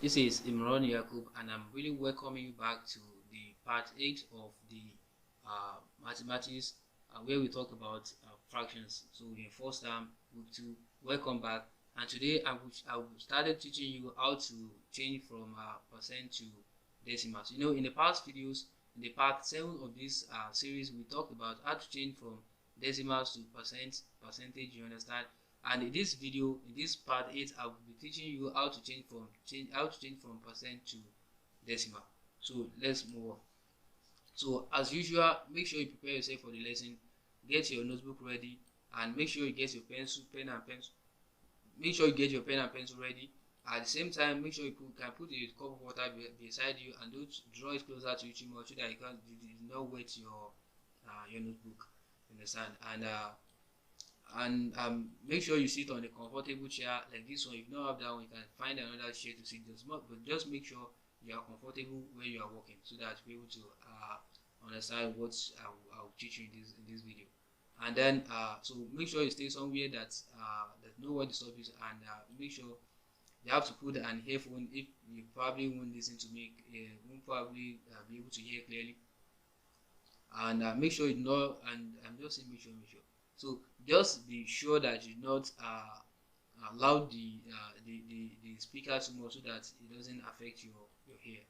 This is Imran Yakub, and I'm really welcoming you back to the part 8 of the mathematics, where we talk about fractions. So, in first term, week 2, welcome back. And today, I will started teaching you how to change from percent to decimals. In the past videos, in the part 7 of this series, we talked about how to change from decimals to percentage. You understand? And in this video, in this part 8, I will be teaching you how to change from percent to decimal. So let's move on. So as usual, make sure you prepare yourself for the lesson. Get your notebook ready, and make sure you get your pen and pencil. Make sure you get your pen and pencil ready. At the same time, make sure you can put a cup of water beside you, and don't draw it closer to you too much so that you do not wet your notebook. Understand? And make sure you sit on a comfortable chair like this one. If you don't have that one, you can find another chair to sit. But just make sure you are comfortable where you are working, so that you'll be able to understand what I'll teach you in this video. And then so make sure you stay somewhere that no one disturbs you, and make sure you have to put an earphone if you probably won't listen to me, won't probably be able to hear clearly. And make sure you know, and I'm just saying make sure. So just be sure that you not allow the speaker too much, so that it doesn't affect your ear.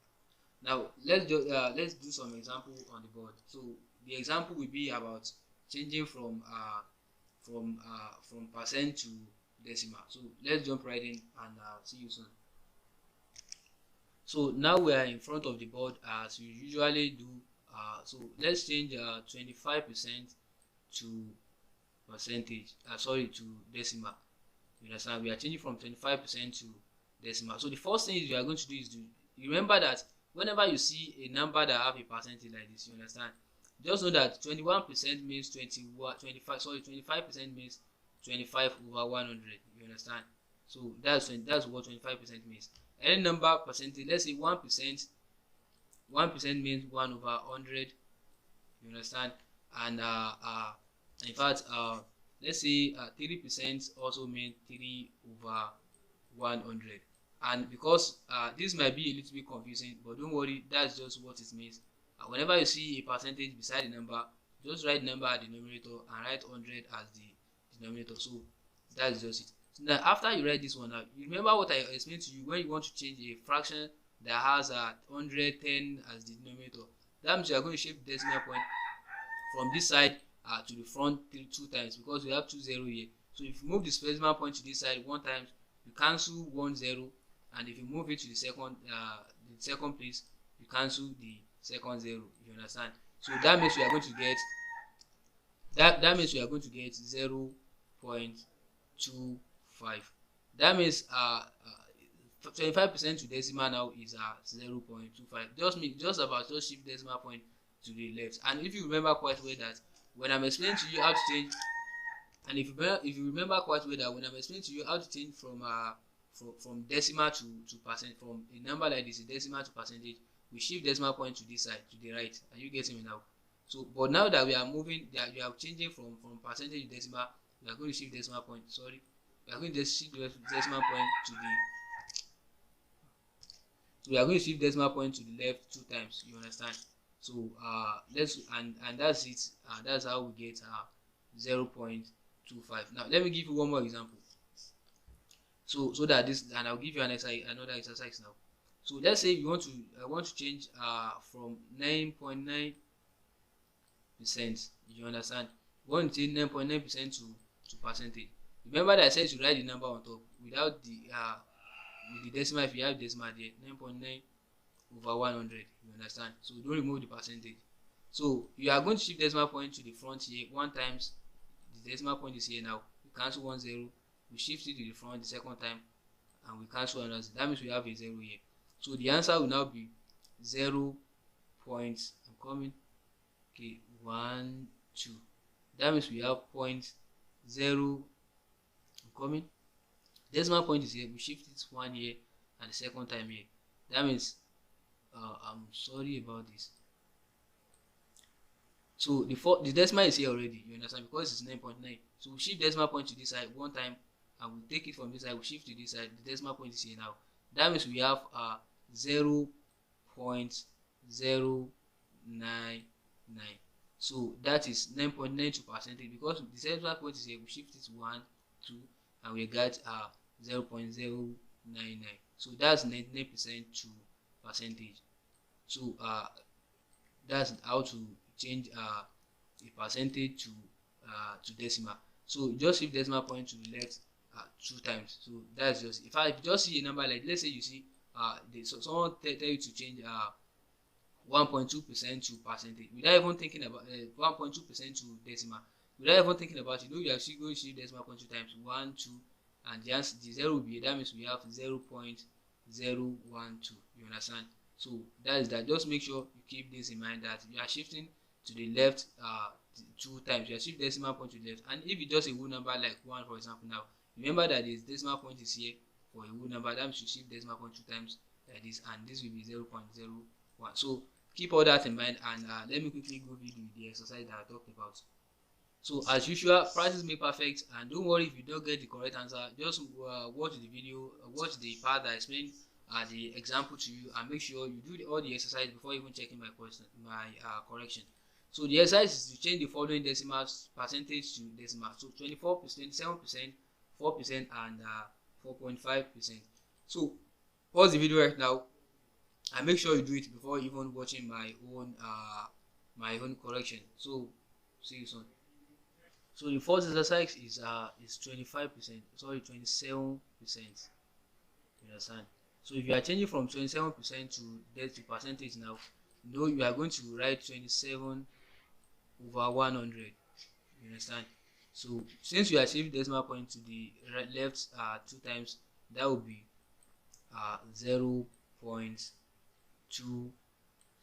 Now let's do some example on the board. So the example will be about changing from percent to decimal. So let's jump right in, and see you soon. So now we are in front of the board as we usually do. So let's change 25% to percentage, to decimal. You understand? We are changing from 25% to decimal. So the first thing you are going to do is to remember that whenever you see a number that have a percentage like this, you understand, just know that 21% means 25% means 25 over 100. You understand? So that's what 25% means. Any number percentage, let's say 1%. 1% means 1 over 100. You understand? And in fact, let's say 3% also means 3 over 100. And because this might be a little bit confusing, but don't worry, that's just what it means. Whenever you see a percentage beside the number, just write number at the numerator and write 100 as the denominator. So that's just it. So now after you write this one out, you remember what I explained to you when you want to change a fraction that has 110 as the denominator. That means you are going to shift the decimal point from this side to the front two times, because we have 2 0 here. So if you move the decimal point to this side one time, you cancel 1 0, and if you move it to the second place, you cancel the second 0. You understand? So that means we are going to get 0.25. That means 25% to decimal now is 0.25. Just shift decimal point to the left. And if you remember quite well that when I'm explaining to you how to change, and if you remember quite well that when I'm explaining to you how to change from decimal to percent, from a number like this, a decimal to percentage, we shift decimal point to this side, to the right. Are you getting me now? So, but now that we are moving, that we are changing from percentage to decimal, we are going to shift decimal point. Sorry, we are going to shift decimal point to the. So we are going to shift decimal point to the left 2 times. You understand? So let's and that's it. That's how we get 0.25. Now let me give you one more example. So that this, and I'll give you another exercise now. So let's say you want to change from 9.9%. You understand? We want to change 9.9% to percentage. Remember that I said to write the number on top without the with the decimal. If you have decimal there, 9.9 over 100. You understand? So don't remove the percentage. So you are going to shift decimal point to the front here 1 times. The decimal point is here now. We cancel 1 0. We shift it to the front the second time, and we cancel another. That means we have a 0 here. So the answer will now be 0. I'm coming. Okay, 1 2. That means we have 0.0. I'm coming. Decimal point is here. We shift it 1 here and the second time here. That means I'm sorry about this. So the decimal is here already. You understand? Because it's 9.9. So we shift decimal point to this side 1 time, and we take it from this side. We shift to this side. The decimal point is here now. That means we have 0.099. So that is 9.92 percentage, because the decimal point is here, we shift it 1 2 and we get 0.099. so that's 99% to percentage. So that's how to change a percentage to decimal. So just shift decimal point to the left 2 times. So that's just, if I just see a number, like let's say you see someone tell you to change 1.2% to percentage without even thinking about 1.2% to decimal, without even thinking about it. You know, you are still going to shift decimal point 2 times, 1 2, and the zero will be here. That means we have 0.012. You understand? So that is that. Just make sure you keep this in mind, that you are shifting to the left 2 times. You are shifting decimal point to the left. And if it's just a whole number like 1, for example, now remember that this decimal point is here for a whole number. That means you shift decimal point 2 times like this, and this will be 0.01. So keep all that in mind, and let me quickly go with the exercise that I talked about. So as usual, practice make perfect, and don't worry if you don't get the correct answer. Just watch the video, watch the part that explain the example to you, and make sure you do all the exercise before even checking my correction. So the exercise is to change the following decimals percentage to decimal. So 24%, 7%, 4%, and 4.5%. So pause the video right now and make sure you do it before even watching my own correction. So see you soon. So the first exercise is 25%, sorry, 27%. You understand? So if you are changing from 27% to percentage now, you know you are going to write 27 over 100. You understand? So since you are shifting decimal point to the left 2 times, that will be 0.27.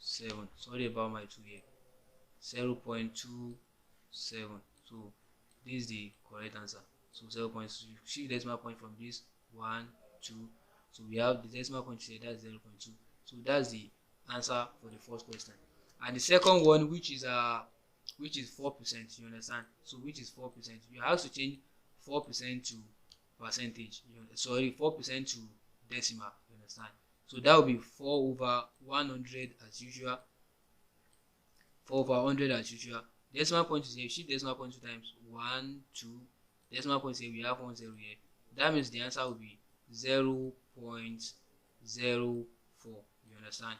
Sorry about my 2 here. 0.27. So this is the correct answer. So 0.2, shift decimal point from this 1 2. So we have the decimal point here, that's 0.2. So that's the answer for the first question. And the second one, which is 4%. You understand? So which is 4%. You have to change 4% to percentage. Sorry, 4% to decimal. You understand? So that will be 4 over 100 as usual. 4 over 100 as usual. Decimal point is here. Shift decimal point 2 times. 1 2. Decimal point here, we have 1 0 here. That means the answer will be 0.04. You understand?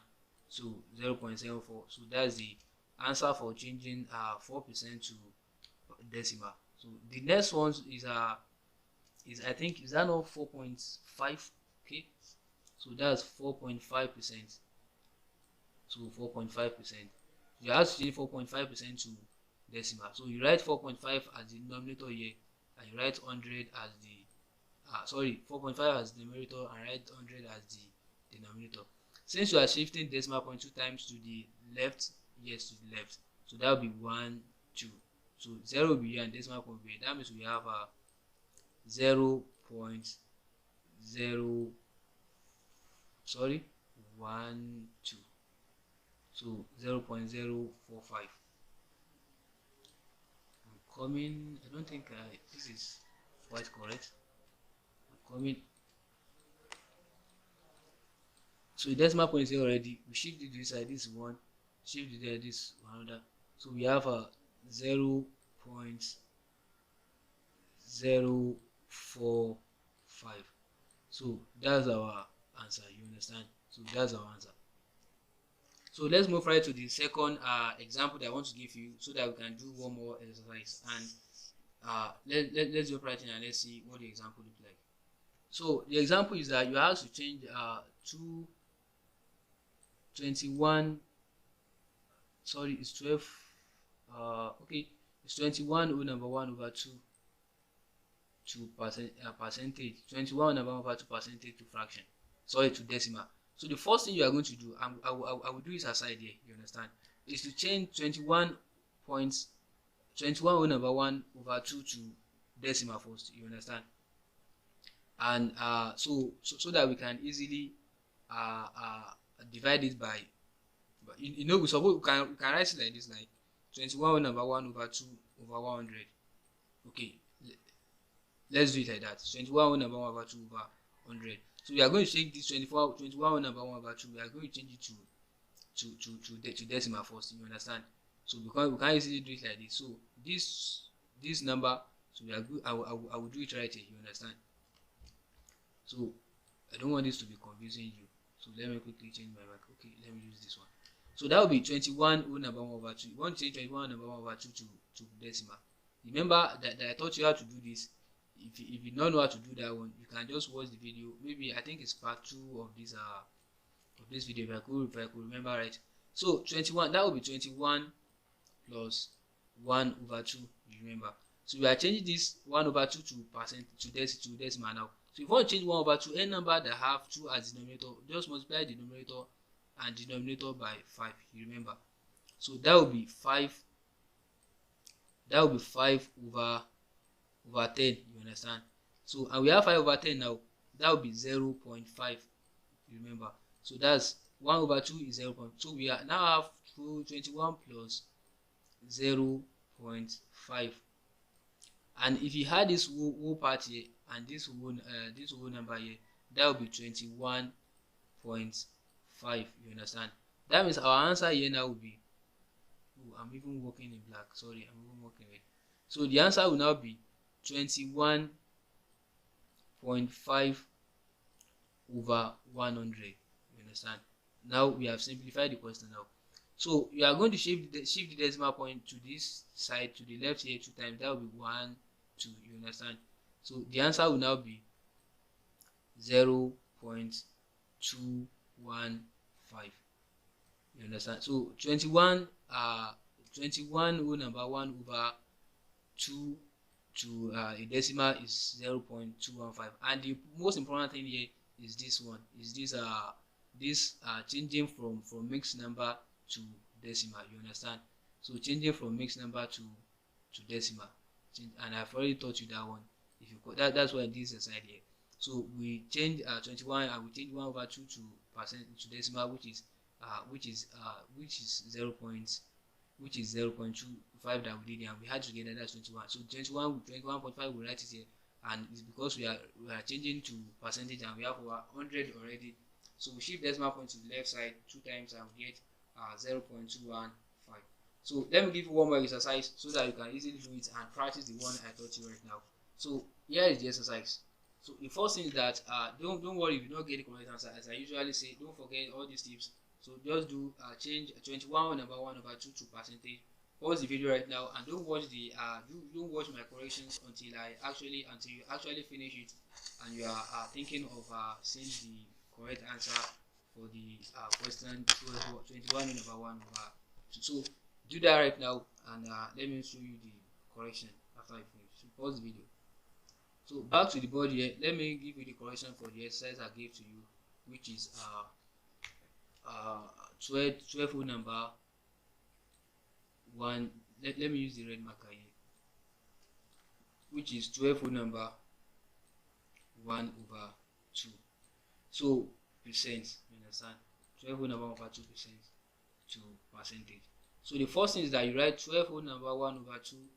So 0.04. So that's the answer for changing 4% to decimal. So the next one is I think, is that not 4.5? Okay, so that's 4.5%. So 4.5%. You have to change 4.5% to decimal. So you write 4.5 as the denominator here, and you write 100 as the 4.5 as the numerator, and write 100 as the denominator. Since you are shifting decimal point 2 times to the left, yes, to the left, so that will be 1 2. So 0 will be here and decimal point will be here. That means we have 0.0 1 2. So 0.045. I'm coming. I don't think this is quite correct. I'm coming. So the decimal point is here already. We shift it to this side. This is 1. Shift it there. This another. So we have a 0.045. So that's our answer. You understand? So that's our answer. So let's move right to the second example that I want to give you, so that we can do one more exercise. And let's jump right in and let's see what the example looks like. So the example is that you have to change 21. Sorry, it's 12. Okay, it's 21 whole number 1 over 2 to percentage. 21 number 1 over 2 percentage to fraction. Sorry, to decimal. So the first thing you are going to do, I will do this aside here, you understand, is to change 21 whole number 1 over 2 to decimal first, you understand, and so that we can easily divide it by you know, we suppose we can write it like this, like 21 whole number 1 over 2 over 100. Okay, let's do it like that. 21 whole number 1 over 2 over 100. So we are going to change this 21 number 1/2. We are going to change it to decimal first. You understand? So because we can't easily do it like this. So this number, so we are good. I will do it right here. You understand? So I don't want this to be confusing you. So let me quickly change my mark. Okay, let me use this one. So that will be 21 whole number 1/2. You want to change 21 number 1/2 to decimal. Remember that I taught you how to do this. If you don't know how to do that one, you can just watch the video. Maybe I think it's part 2 of this video, if I could remember right. So 21, that will be 21 plus 1/2. You remember? So we are changing this 1/2 to decimal now. So if you want to change 1/2, any number that have 2 as denominator, just multiply the numerator and denominator by 5. You remember? So that will be 5. That will be 5 over 10. You understand? So and we have 5 over 10 now. That will be 0.5. You remember? So that's 1/2 is 0. So we are now have 21 plus 0.5. And if you had this whole part here and this whole number here, that will be 21.5. You understand? That means our answer here now will be, oh, I'm even working in black. Sorry, I'm even working red. So the answer will now be 21.5 over 100. You understand? Now we have simplified the question now. So you are going to shift the decimal point to this side, to the left here 2 times. That will be 1, 2. You understand? So the answer will now be 0.215. You understand? So 21 whole number 1/2 to a decimal is 0.215. And the most important thing here is this one, is this changing from mixed number to decimal. You understand? So changing from mixed number to decimal, and I've already taught you that one. If you that's why this aside here. So we change 21 and we change 1/2 to decimal, which is 0.25 that we did, and we had together, that's 21. So 21.5 we write it here, and it's because we are changing to percentage and we have over 100 already. So we shift decimal point to the left side 2 times and we get 0.215. So let me give you one more exercise so that you can easily do it and practice the one I taught you right now. So here is the exercise. So the first thing is that don't worry if you don't get the correct answer. As I usually say, don't forget all these tips. So just do change 21 number 1/2 to percentage. Pause the video right now and don't watch my corrections until you actually finish it and you are thinking of seeing the correct answer for the question 21 number 1/2. So do that right now and let me show you the correction after I finish. So pause the video. So back to the board here. Let me give you the correction for the exercise I gave to you, which is 12 whole number 1. Let me use the red marker here, which is 12 whole number 1/2. So percent, you understand? 12 whole number 1/2% to percentage. So the first thing is that you write 12 whole number 1/2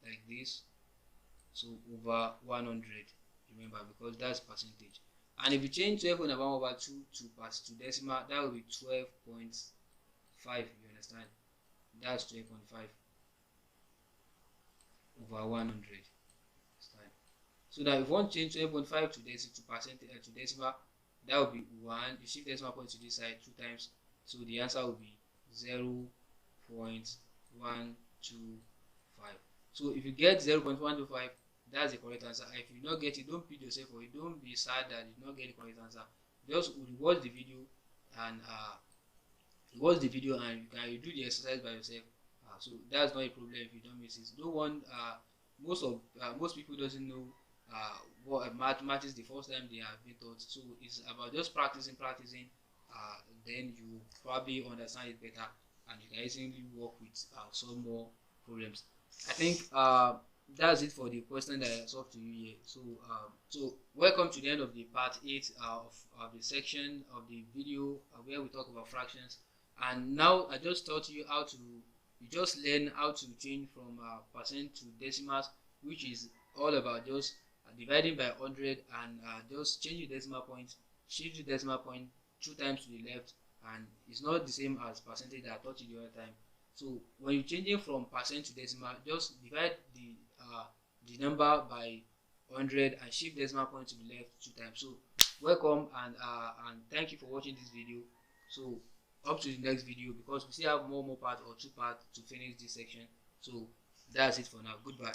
like this. So over 100, remember, because that's percentage. And if you change 12 whole number 1/2 to decimal, that will be 12.5. You understand? That's 12.5 over 100. So now if you want to change 12.5 to decimal, that will be 1. You shift decimal point to this side 2 times. So the answer will be 0.125. So if you get 0.125, that's the correct answer. If you don't get it, don't beat yourself for it. Don't be sad that you don't get the correct answer. Just watch the video and you can do the exercise by yourself. So that's not a problem if you don't miss it. No one, most people doesn't know what math is the first time they have been taught. So it's about just practicing. Then you probably understand it better and you can easily work with some more problems. I think that's it for the question that I solved to you here. So welcome to the end of the part 8 of the section of the video where we talk about fractions. And now I just taught you how to learn how to change from percent to decimals, which is all about just dividing by 100 and just change the decimal point shift the decimal point 2 times to the left, and it's not the same as percentage that I taught you the other time. So when you're changing from percent to decimal, just divide the number by 100 and shift decimal point to the left 2 times. So welcome, and thank you for watching this video. So up to the next video, because we still have more part or 2 parts to finish this section. So that's it for now. Goodbye.